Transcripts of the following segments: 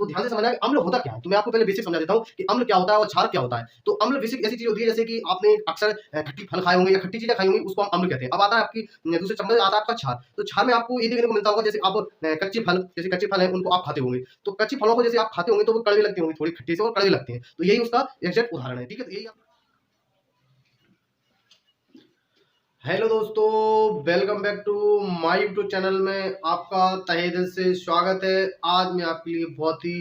तो ध्यान से समझना है अम्ल होता क्या है। तो मैं आपको पहले बेसिक समझा देता हूँ कि अम्ल क्या होता है और क्षार क्या होता है। तो अम्ल बेसिक ऐसी चीज होती है जैसे कि आपने अक्सर खट्टी फल खाए होंगे या खट्टी चीजें खाई होंगी, उसको हम अम्ल कहते हैं। अब आता है आपकी दूसरे चम्मच आता है आपका क्षार। तो क्षार में आपको ये देखने को मिलता होगा जैसे आप कच्चे फल है उनको आप खाते होंगे, तो कच्चे फलों को जैसे आप खाते होंगे तो वो कड़वे लगते होंगे, थोड़ी खट्टी से और कड़वे लगते हैं। तो यही उसका एग्जैक्ट उदाहरण है। ठीक है, तो यही हेलो दोस्तों, welcome back to my YouTube channel में आपका तहे दिल से स्वागत है। आज मैं आपके लिए बहुत ही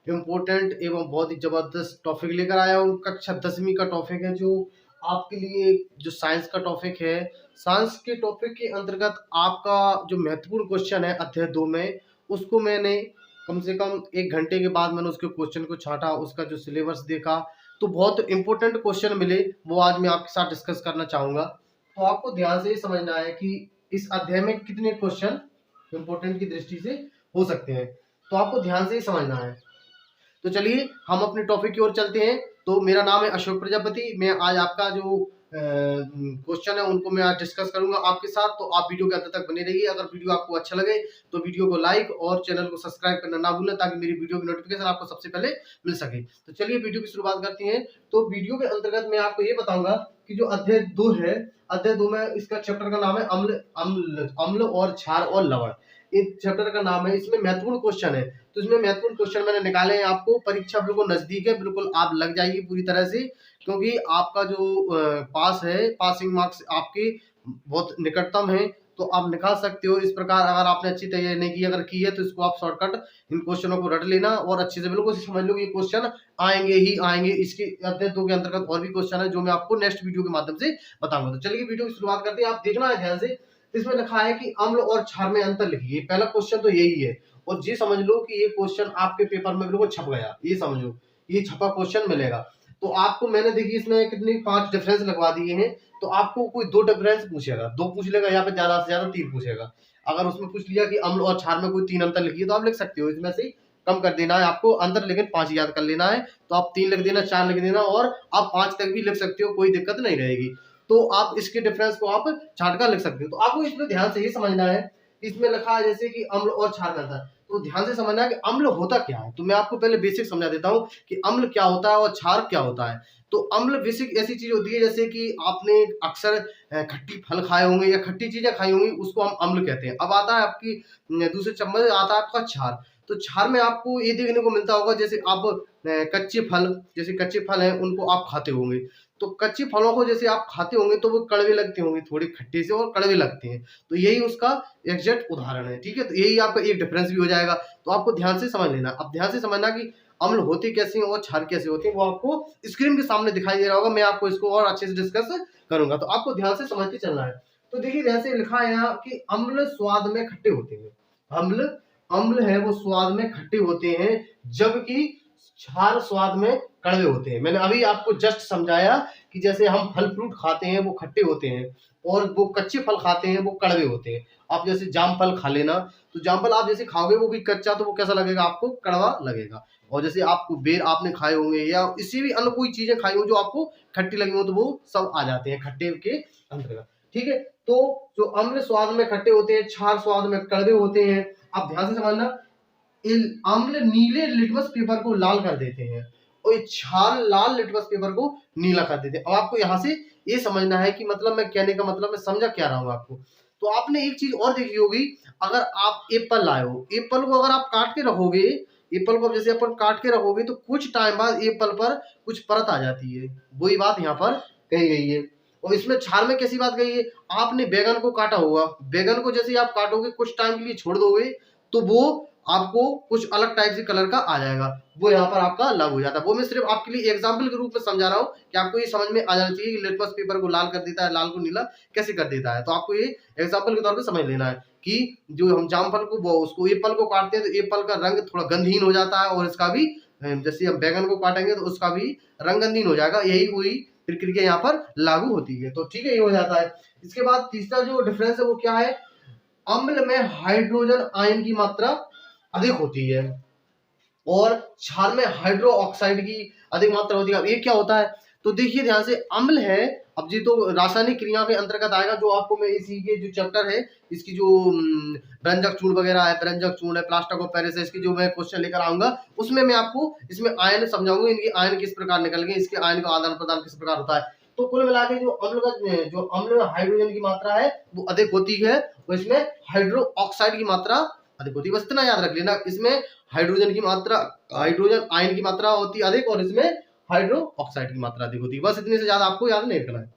इम्पोर्टेंट एवं बहुत ही जबरदस्त टॉपिक लेकर आया हूँ। कक्षा 10वीं का टॉपिक है जो आपके लिए जो साइंस का टॉपिक है। साइंस के टॉपिक के अंतर्गत आपका जो महत्वपूर्ण क्वेश्चन है अध्याय 2 में, उसको मैंने कम से कम 1 घंटे के बाद मैंने उसके क्वेश्चन को छांटा, उसका जो सिलेबस देखा, तो बहुत इंपॉर्टेंट क्वेश्चन मिले, वो आज मैं आपके साथ डिस्कस करना चाहूँगा। तो आपको ध्यान से ये समझना है कि इस अध्याय में कितने क्वेश्चन इंपोर्टेंट की दृष्टि से हो सकते हैं। तो आपको ध्यान से ही समझना है। तो चलिए हम अपने टॉपिक की ओर चलते हैं। तो मेरा नाम है अशोक प्रजापति। मैं आज आपका जो क्वेश्चन है उनको मैं आज डिस्कस करूंगा आपके साथ। तो आप वीडियो के अंत तक बने रहिए। अगर वीडियो आपको अच्छा लगे तो वीडियो को लाइक और चैनल को सब्सक्राइब करना ना भूलें, ताकि मेरी वीडियो की नोटिफिकेशन आपको सबसे पहले मिल सके। तो चलिए वीडियो की शुरुआत करते हैं। तो वीडियो के अंतर्गत मैं आपको ये बताऊंगा कि जो अध्याय 2 है, अध्याय 2 में इसका चैप्टर का नाम है अम्ल अम्ल अम्ल और क्षार और लवण। इस चैप्टर का नाम है। इसमें महत्वपूर्ण क्वेश्चन है, तो इसमें महत्वपूर्ण क्वेश्चन मैंने निकाले हैं। आपको परीक्षा बिल्कुल नजदीक है, बिल्कुल आप लग जाएगी पूरी तरह से, क्योंकि आपका जो पास है, पासिंग मार्क्स आपके बहुत निकटतम है। तो आप निकाल सकते हो इस प्रकार। अगर आपने अच्छी तैयारी नहीं की, अगर की है, तो इसको आप शॉर्टकट इन क्वेश्चनों को रट लेना और अच्छे से बिल्कुल समझ लो कि क्वेश्चन आएंगे ही आएंगे। इसके अध्याय 2 के अंतर्गत और भी क्वेश्चन है जो मैं आपको नेक्स्ट वीडियो के माध्यम से बताऊंगा। तो चलिए वीडियो की शुरुआत करते हैं। आप देखना है ध्यान से। इसमें लिखा है कि अम्ल और क्षार में अंतर लिखिए। पहला क्वेश्चन तो यही है, और ये समझ लो कि ये क्वेश्चन आपके पेपर में बिल्कुल छप गया। ये समझो, ये छपा क्वेश्चन मिलेगा। तो आपको मैंने देखिए इसमें कितनी 5 डिफरेंस लगवा दिए हैं। तो आपको कोई 2 डिफरेंस पूछेगा, 2 पूछ लेगा, या फिर ज्यादा से ज्यादा 3 पूछेगा। अगर उसमें पूछ लिया कि अम्ल और क्षार में कोई 3 अंतर लिखिए, तो आप लिख सकते हो। इसमें से कम कर देना है आपको अंतर, लेकिन 5 याद कर लेना है। तो आप 3 लिख देना, 4 लिख देना, और आप 5 तक भी लिख सकते हो, कोई दिक्कत नहीं रहेगी। तो आप इसके डिफरेंस को आप छांट कर लिख सकते हो। तो आपको इसमें ध्यान से ये समझना है। इसमें लिखा है जैसे कि अम्ल और क्षार में अंतर, तो ध्यान से समझना है कि अम्ल होता क्या है। तो मैं आपको पहले बेसिक समझा देता हूं कि अम्ल क्या होता है और क्षार क्या होता है। तो अम्ल बेसिक ऐसी चीज होती है जैसे कि आपने अक्सर खट्टी फल खाए होंगे या खट्टी चीजें खाई होंगी, उसको हम अम्ल कहते हैं। अब आता है आपकी दूसरे चम्मच आता है आपका क्षार। तो क्षार में आपको ये देखने को मिलता होगा जैसे आप कच्चे फल, जैसे कच्चे फल हैं उनको आप खाते होंगे। तो कच्चे फलों को जैसे आप खाते होंगे तो वो कड़वे लगते होंगे, थोड़े खट्टे से और कड़वे लगते हैं। तो यही उसका एग्जैक्ट उदाहरण है। ठीक है, तो यही आपका एक डिफरेंस भी हो जाएगा। तो आपको ध्यान से समझ लेना। अब ध्यान से समझना कि अम्ल होते कैसे हैं और क्षार कैसे होते हैं, वो आपको स्क्रीन के सामने दिखाई दे रहा होगा। मैं आपको इसको और अच्छे से डिस्कस करूंगा, तो आपको ध्यान से समझ के चलना है। तो देखिए जैसे लिखा है यहाँ कि अम्ल स्वाद में खट्टे होते हैं। अम्ल अम्ल है वो स्वाद में खट्टे होते हैं, जबकि क्षार स्वाद में कड़वे होते हैं। मैंने अभी आपको जस्ट समझाया कि जैसे हम फल फ्रूट खाते हैं वो खट्टे होते हैं, और वो कच्चे फल खाते हैं वो कड़वे होते हैं। आप जैसे जाम फल खा लेना, तो जाम फल आप जैसे खाओगे वो भी कच्चा, तो वो कैसा लगेगा आपको, कड़वा लगेगा। और जैसे आपको बेर आपने खाए होंगे या इसी भी अन्य कोई चीजें खाई हो जो आपको खट्टी लगी हो, तो वो सब आ जाते हैं खट्टे के अंतर्गत। ठीक है, तो जो अम्ल स्वाद में खट्टे होते हैं, क्षार स्वाद में कड़वे होते हैं। आप ध्यान से समझना, अम्ल नीले लिटमस पेपर को लाल कर देते हैं और क्षार लाल लिटमस पेपर को नीला कर देते हैं। अब आपको यहाँ से ये समझना है कि मतलब मैं कहने का मतलब मैं समझा क्या रहा हूँ आपको। तो आपने एक चीज और देखी होगी, अगर आप एप्पल लाए हो, एप्पल को अगर आप काट के रखोगे, एप्पल को जैसे अपन काट के रखोगे, तो कुछ टाइम बाद एप्पल पर कुछ परत आ जाती है। वही बात यहाँ पर कही गई है। और इसमें क्षार में कैसी बात कही है, आपने बैगन को काटा होगा, बैगन को जैसे आप काटोगे कुछ टाइम के लिए छोड़ दोगे, तो वो आपको कुछ अलग टाइप से कलर का आ जाएगा, वो यहाँ पर आपका लागू हो जाता है। वो मैं सिर्फ आपके लिए एग्जाम्पल के रूप में समझा रहा हूँ कि आपको ये समझ में आ जाना चाहिए कि लिटमस पेपर को लाल कर देता है, लाल को नीला कैसे कर देता है। तो आपको ये एग्जाम्पल के तौर पे समझ लेना है कि जो हम जामफल को उसको एप्पल को काटते हैं, तो एप्पल का रंग थोड़ा गंधहीन हो जाता है, और इसका भी जैसे हम बैगन को काटेंगे तो उसका भी रंग गंधहीन हो जाएगा। यही वही प्रक्रिया यहाँ पर लागू होती है। तो ठीक है, ये हो जाता है। इसके बाद तीसरा जो डिफरेंस है वो क्या है, अम्ल में हाइड्रोजन आयन की मात्रा अधिक होती है और क्षार में हाइड्रो ऑक्साइड की अधिक मात्रा होती है। अब ये क्या होता है, तो देखिए ध्यान से, अम्ल है अब जी तो रासायनिक क्रिया के अंतर्गत आएगा, जो आपको मैं इसी के जो चैप्टर है इसकी जो व्यंजक चूर्ण वगैरह है, व्यंजक चूर्ण है, प्लास्टर ऑफ पेरिस है, इसकी जो मैं क्वेश्चन लेकर आऊंगा उसमें मैं आपको इसमें आयन समझाऊंगा, इनकी आयन किस प्रकार निकल गए, इसके आयन का आदान प्रदान किस प्रकार होता है। तो कुल मिला के जो अम्ल हाइड्रोजन की मात्रा है वो अधिक होती है, और इसमें हाइड्रो ऑक्साइड की मात्रा अधिक होती है। बस इतना याद रख लेना, इसमें हाइड्रोजन की मात्रा, हाइड्रोजन आयन की मात्रा होती है अधिक, और इसमें हाइड्रो ऑक्साइड की मात्रा अधिक होती है। बस इतने से ज्यादा आपको याद नहीं रखना है।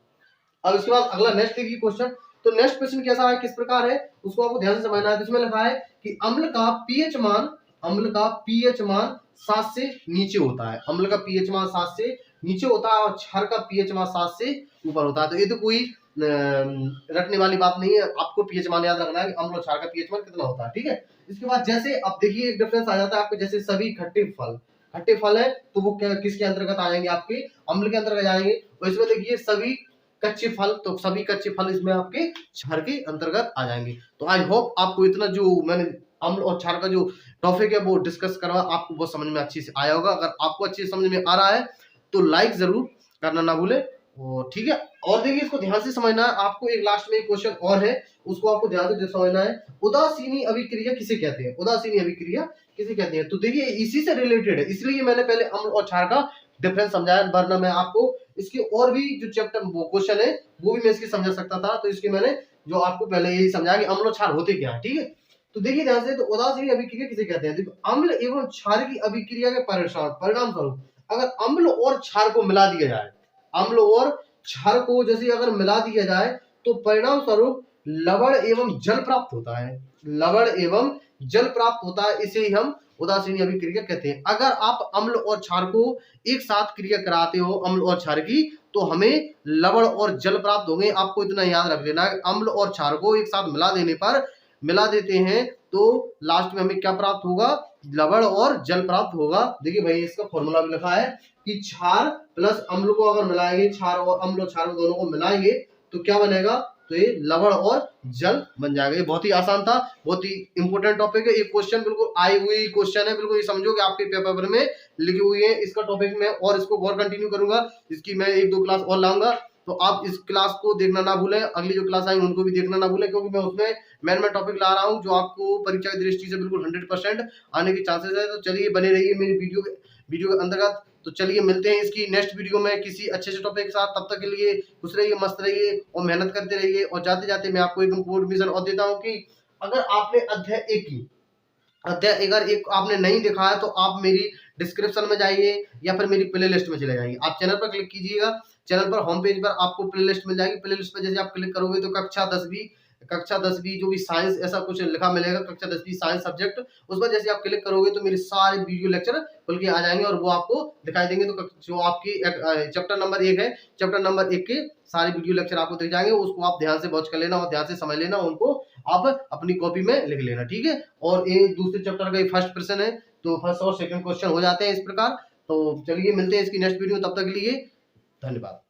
अब इसके बाद अगला नेक्स्ट देखिए क्वेश्चन। तो नेक्स्ट क्वेश्चन कैसा है, किस प्रकार है, उसको आपको ध्यान से समझना है। तो इसमें लिखा है कि अम्ल का पीएच मान 7 से नीचे होता है। अम्ल का पीएच मान 7 से नीचे होता है और क्षार का पीएच मान 7 से ऊपर होता है। तो ये तो कोई रटने वाली बात नहीं है, आपको पीएच मान याद रखना है कि अम्ल और क्षार का पीएच मान कितना होता है, ठीक है। इसके बाद जैसे अब देखिए एक डिफरेंस आ जाता है आपको, जैसे सभी खट्टे फल है तो वो किसके अंतर्गत आ जाएंगे, आपके अम्ल के अंतर्गत आएंगे। और इसमें देखिए सभी कच्चे फल, तो सभी कच्चे फल इसमें आपके क्षार के अंतर्गत आ जाएंगे। तो आई होप आपको इतना जो मैंने अम्ल और क्षार का जो टॉपिक है वो डिस्कस करवा आपको बहुत समझ में अच्छी से आया होगा। अगर आपको अच्छी समझ में आ रहा है तो लाइक जरूर करना ना भूले, और ठीक है। और देखिए इसको ध्यान से समझना है, आपको एक लास्ट में एक क्वेश्चन और है, उसको आपको ध्यान से समझना है। उदासीनी अभिक्रिया किसे कहते हैं, उदासीनी अभिक्रिया किसे कहते हैं। तो देखिए इसी से रिलेटेड है, इसलिए मैंने पहले अम्ल और क्षार का डिफरेंस समझाया, वरना मैं आपको इसके और भी जो चैप्टर वो क्वेश्चन है वो भी मैं इसकी समझा सकता था। तो इसके मैंने जो आपको पहले यही समझाया कि अम्ल और क्षार होते क्या है, ठीक है। तो देखिए ध्यान से, तो उदासीनी अभिक्रिया किसे कहते हैं। देखो अम्ल एवं क्षार की अभिक्रिया के परिणाम स्वरूप अगर अम्ल और क्षार को मिला दिया जाए, अम्ल और क्षार को जैसे अगर मिला दिया जाए तो परिणाम स्वरूप लवण एवं जल प्राप्त होता है, लवण एवं जल प्राप्त होता है। इसे हम उदासीनी अभिक्रिया कहते हैं। अगर आप अम्ल और क्षार को एक साथ क्रिया कराते हो, अम्ल और क्षार की, तो हमें लवण और जल प्राप्त होंगे। आपको इतना याद रख लेना है, अम्ल और क्षार को एक साथ मिला देते हैं तो लास्ट में हमें क्या प्राप्त होगा, लवण और जल प्राप्त होगा। देखिए भाई इसका फॉर्मूला भी लिखा है कि क्षार प्लस अम्ल को अगर मिलाएंगे, क्षार और अम्ल और क्षार दोनों को मिलाएंगे तो क्या बनेगा, तो ये लवण और जल बन जाएगा। ये बहुत ही आसान था, बहुत ही इंपॉर्टेंट टॉपिक है। ये क्वेश्चन बिल्कुल आई हुई क्वेश्चन है, बिल्कुल ये समझो कि आपके पेपर में लिखी हुई है। इसका टॉपिक में और इसको और कंटिन्यू करूंगा, इसकी मैं 1-2 क्लास और लाऊंगा। तो आप इस क्लास को देखना ना भूलें, अगली जो क्लास आएंगे उनको भी देखना ना भूलें, क्योंकि मैं उसमें मैन टॉपिक ला रहा हूँ जो आपको परीक्षा की दृष्टि से बिल्कुल 100% आने की चांसेस है। तो चलिए बने रहिए मेरी वीडियो के अंतर्गत। तो चलिए मिलते हैं इसकी नेक्स्ट वीडियो में किसी अच्छे से टॉपिक के साथ। तब तक के लिए खुश रहिए, मस्त रहिए और मेहनत करते रहिए। और जाते जाते मैं आपको एक इन्फॉर्मेशन और देता हूँ कि अगर आपने अध्याय अगर एक आपने नहीं देखा है तो आप मेरी डिस्क्रिप्शन में जाइए या फिर मेरी प्ले लिस्ट में चले जाइए। आप चैनल पर क्लिक कीजिएगा, चैनल पर होम पेज पर आपको प्ले लिस्ट मिल जाएगी। प्ले लिस्ट पर जैसे आप क्लिक करोगे तो कक्षा 10वीं जो भी साइंस ऐसा कुछ लिखा मिलेगा, कक्षा 10वीं साइंस सब्जेक्ट, उस पर जैसे आप क्लिक करोगे तो मेरे सारे वीडियो लेक्चर खुल के आ जाएंगे और वो आपको दिखाई देंगे। तो जो आपकी चैप्टर नंबर 1 है, चैप्टर नंबर 1 के सारे वीडियो लेक्चर आपको दिख जाएंगे। उसको आप ध्यान से वॉच कर लेना और ध्यान से समझ लेना, उनको आप अपनी कॉपी में लिख लेना, ठीक है। और ये दूसरे चैप्टर का फर्स्ट प्रश्न है, तो फर्स्ट और सेकंड क्वेश्चन हो जाते हैं इस प्रकार। तो चलिए मिलते हैं इसकी नेक्स्ट वीडियो, तब तक के लिए धन्यवाद।